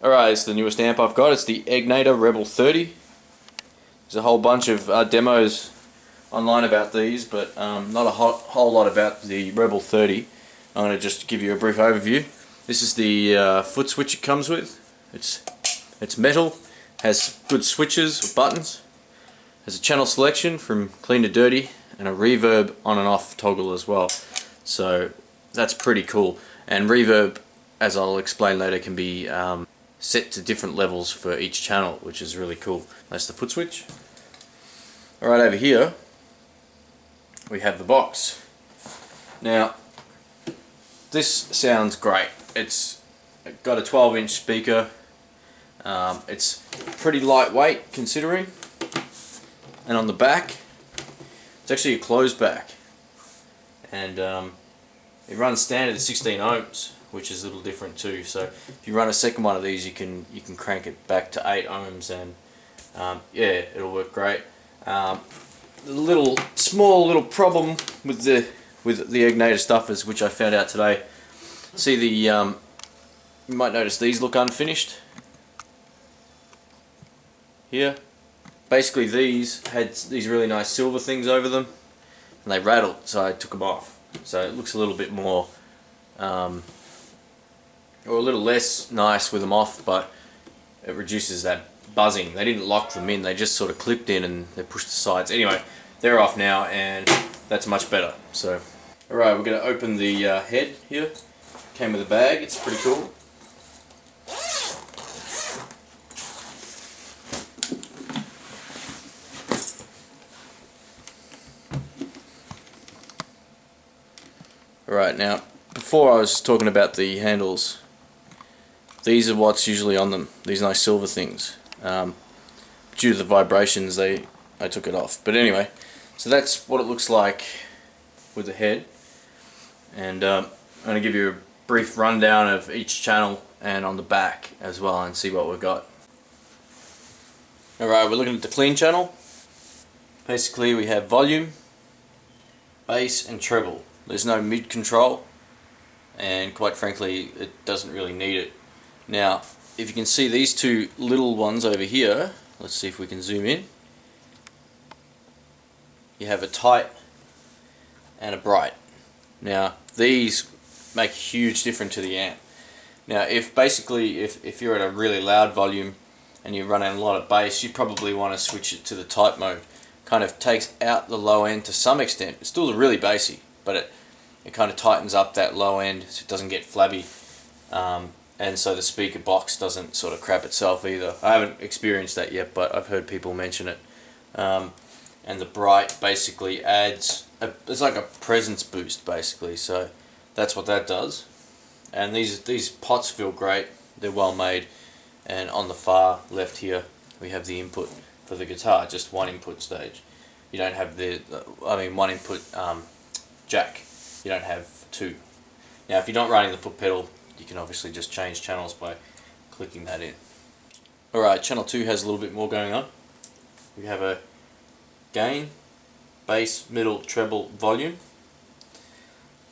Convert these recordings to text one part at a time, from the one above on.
Alright, it's the newest amp I've got. It's the Egnater Rebel 30. There's a whole bunch of demos online about these, but not a whole lot about the Rebel 30. I'm going to just give you a brief overview. This is the foot switch it comes with. It's metal, has good switches, buttons, has a channel selection from clean to dirty, and a reverb on and off toggle as well. So that's pretty cool. And reverb, as I'll explain later, can be set to different levels for each channel, which is really cool. That's the foot switch. Alright, over here we have the box. Now this sounds great. It's got a 12-inch speaker. It's pretty lightweight considering, and on the back it's actually a closed back, and it runs standard at 16 ohms, which is a little different too. So if you run a second one of these, you can crank it back to 8 ohms, and yeah, it'll work great. The small little problem with the Egnater stuff is, which I found out today. See the you might notice these look unfinished here. Basically these had these really nice silver things over them, and they rattled, so I took them off. So it looks a little bit more or a little less nice with them off, but it reduces that buzzing. They didn't lock them in, they just sort of clipped in and they pushed the sides. Anyway, they're off now, and that's much better. So alright, we're going to open the head here. Came with a bag, it's pretty cool. Alright, now before I was talking about the handles, these are what's usually on them, these nice silver things. Due to the vibrations, I took it off. But anyway, so that's what it looks like with the head. And I'm going to give you a brief rundown of each channel and on the back as well, and see what we've got. Alright, we're looking at the clean channel. Basically we have volume, bass and treble. There's no mid control, and quite frankly it doesn't really need it. Now if you can see these two little ones over here, let's see if we can zoom in. You have a tight and a bright. Now these make a huge difference to the amp. Now if you're at a really loud volume and you're running a lot of bass, you probably want to switch it to the tight mode. Kind of takes out the low end to some extent. It's still really bassy, but it kind of tightens up that low end so it doesn't get flabby. And so the speaker box doesn't sort of crap itself either. I haven't experienced that yet, but I've heard people mention it. And the bright basically adds it's like a presence boost basically, so that's what that does. And these pots feel great, they're well made. And on the far left here we have the input for the guitar, just one input stage. You don't have one input jack, you don't have two. Now if you're not running the foot pedal, you can obviously just change channels by clicking that in. Alright, channel 2 has a little bit more going on. We have a gain, bass, middle, treble, volume.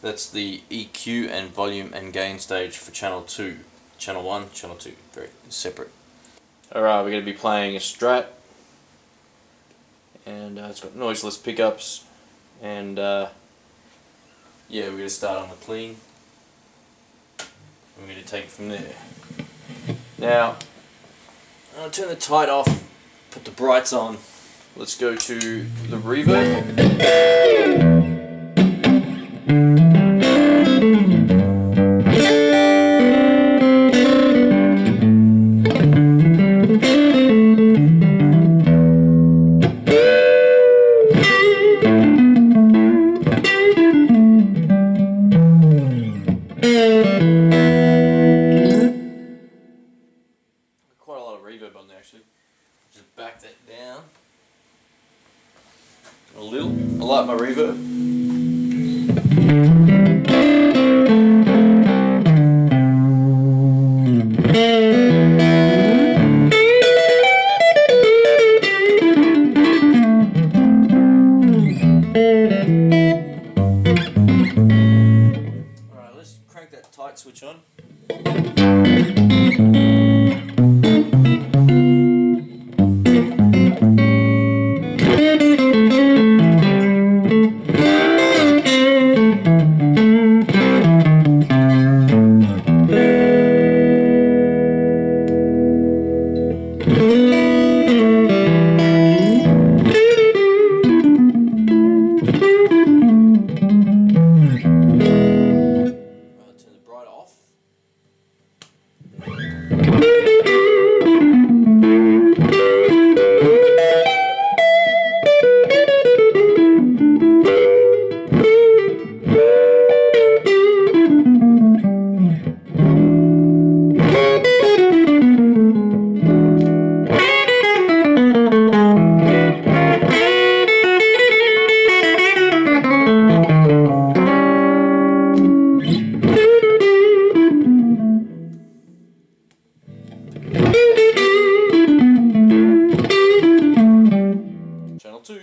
That's the EQ and volume and gain stage for channel 2. Channel 1, channel 2, very separate. Alright, we're going to be playing a Strat, and it's got noiseless pickups, and yeah, we're going to start on the clean. We're going to take it from there. Now, I'll turn the tight off, put the brights on. Let's go to the reverb. Quite a lot of reverb on there actually. Just back that down a little. I like my reverb. Alright, let's crank that tight switch on. Channel 2.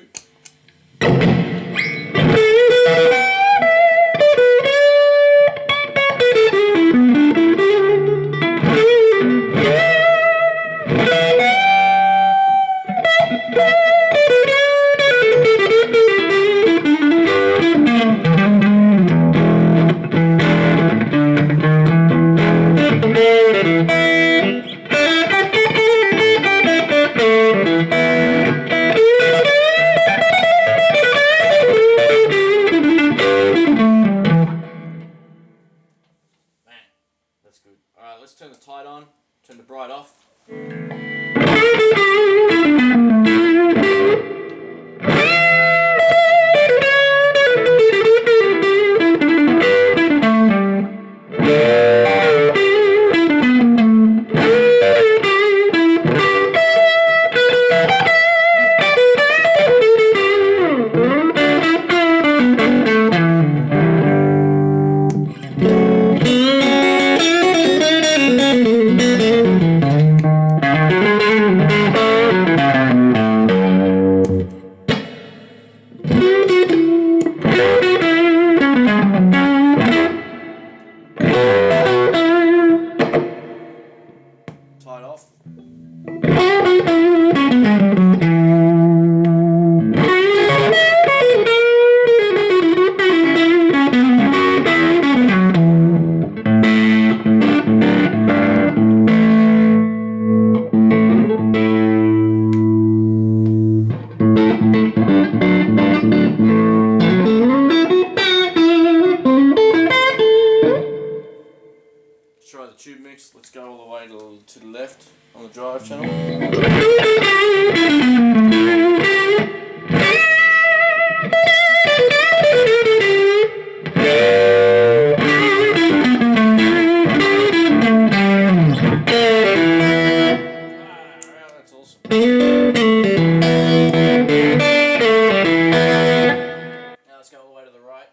That's good. Alright, let's turn the tight on, turn the bright off. Tight off. Try the tube mix. Let's go all the way to the left on the drive channel. That's awesome. Now let's go all the way to the right.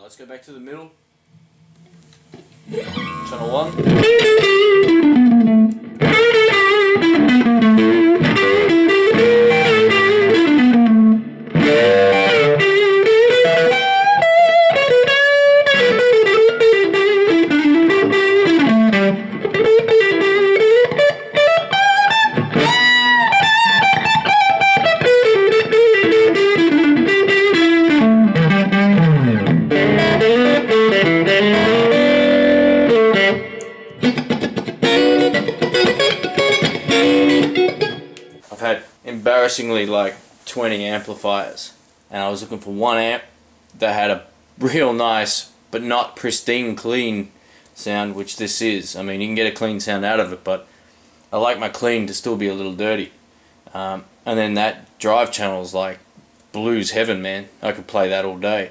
Let's go back to the middle. Channel 1. I've had embarrassingly like 20 amplifiers, and I was looking for one amp that had a real nice but not pristine clean sound, which this is. I mean, you can get a clean sound out of it, but I like my clean to still be a little dirty. And then that drive channel is like blues heaven, man. I could play that all day.